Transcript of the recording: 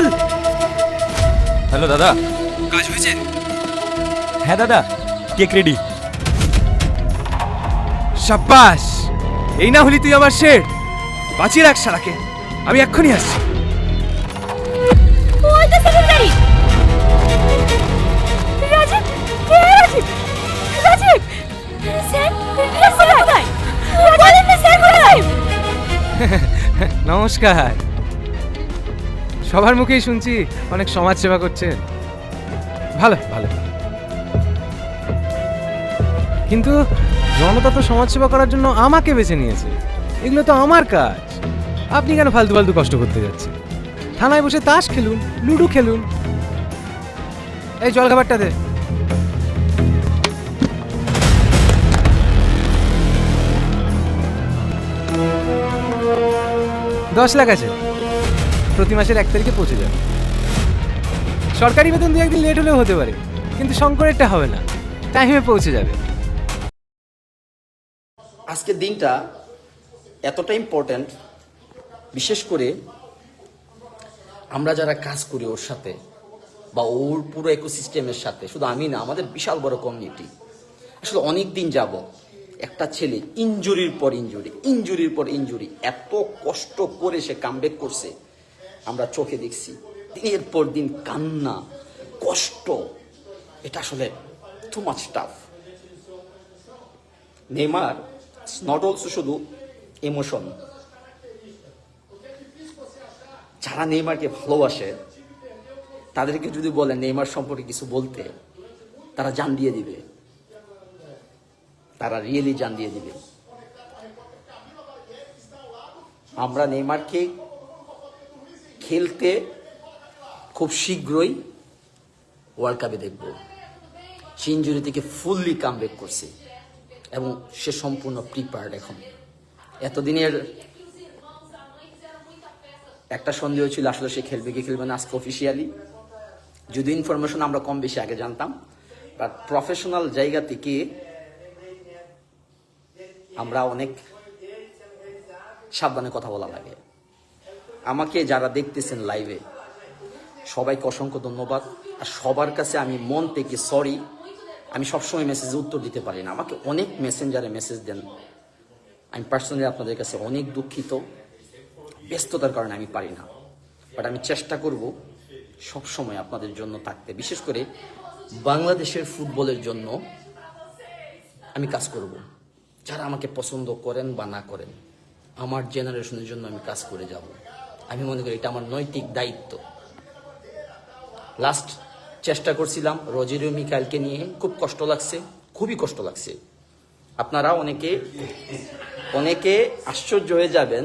বল। Hello দাদা। কাজ হয়েছে? হ্যাঁ দাদা, কেক রেডি। শাবাশ, এই না হলি তুই আমার শের। বাঁচিয়ে রাখ শালাকে, আমি এক্ষুনি আসছি। ওই তো সেক্রেটারি রাজীব। কে রাজীব? রাজীব স্যার, কোথায়? বলেন না স্যার কোথায়? নমস্কার। সবার মুখেই শুনছি অনেক সমাজ সেবা করছেন। ভালো ভালো, কিন্তু জনতা তো সমাজ সেবা করার জন্য আমাকে বেছে নিয়েছে। এগুলো তো আমার কাজ। আপনি কেন ফালতু ফালতু কষ্ট করতে যাচ্ছেন? থানায় বসে তাস খেলুন, লুডো খেলুন। এই জল খাবারটা দে। $10 লাখ আছে, প্রতি মাসের 1 তারিখে পৌঁছে যাবে। সরকারি বেতন 2 একদিন লেট হলেও হতে পারে, কিন্তু শঙ্করেরটা হবে না, টাইমে পৌঁছে যাবে। আজকের দিনটা এতটা ইম্পর্ট্যান্ট, বিশেষ করে আমরা যারা কাজ করি ওর সাথে বা ওর পুরো ইকোসিস্টেমের সাথে। শুধু আমি না, আমাদের বিশাল বড় কমিউনিটি। আসলে অনেক দিন যাব একটা ছেলে ইনজুরির পর ইনজুরি, এত কষ্ট করে সে কামব্যাক করছে, আমরা চোখে দেখছি। দিনের পর দিন কান্না, কষ্ট, এটা আসলে too much tough. Neymar not also শুধু ইমোশন। যারা নেইমারকে ভালোবাসে তাদেরকে যদি বলে নেইমার সম্পর্কে কিছু বলতে, তারা জান দিয়ে দিবে, তারা রিয়েলি জান দিয়ে দিবে। আমরা নেইমারকে খেলতে খুব শীঘ্রই ওয়ার্ল্ড কাপে দেখব। সে ইনজুরি থেকে ফুললি কামব্যাক করছে এবং সে সম্পূর্ণ প্রিপেয়ার্ড। এখন এতদিনের একটা সন্দেহ ছিল আসলে সে খেলবে কি খেলবে না। আজকে অফিসিয়ালি, যদি ইনফরমেশন আমরা কম বেশি আগে জানতাম, বাট প্রফেশনাল জায়গা থেকে আমরা অনেক সাবধানে কথা বলা লাগে। আমাকে যারা দেখতেছেন লাইভে, সবাইকে অসংখ্য ধন্যবাদ। আর সবার কাছে আমি মন থেকে সরি। আমি সবসময় মেসেজে উত্তর দিতে পারি না, আমাকে অনেক মেসেঞ্জারে মেসেজ দেন। আমি পার্সোনালি আপনাদের কাছে অনেক দুঃখিত, ব্যস্ততার কারণে আমি পারি না। বাট আমি চেষ্টা করব সবসময় আপনাদের জন্য থাকতে। বিশেষ করে বাংলাদেশের ফুটবলের জন্য আমি কাজ করব। যারা আমাকে পছন্দ করেন বা না করেন, আমার জেনারেশনের জন্য আমি কাজ করে যাব। আমি মনে করি এটা আমার নৈতিক দায়িত্ব। লাস্ট চেষ্টা করছিলাম রোজেরিও মিকাইলকে নিয়ে, খুব কষ্ট লাগছে, খুবই কষ্ট লাগছে। আপনারা অনেকে আশ্চর্য হয়ে যাবেন।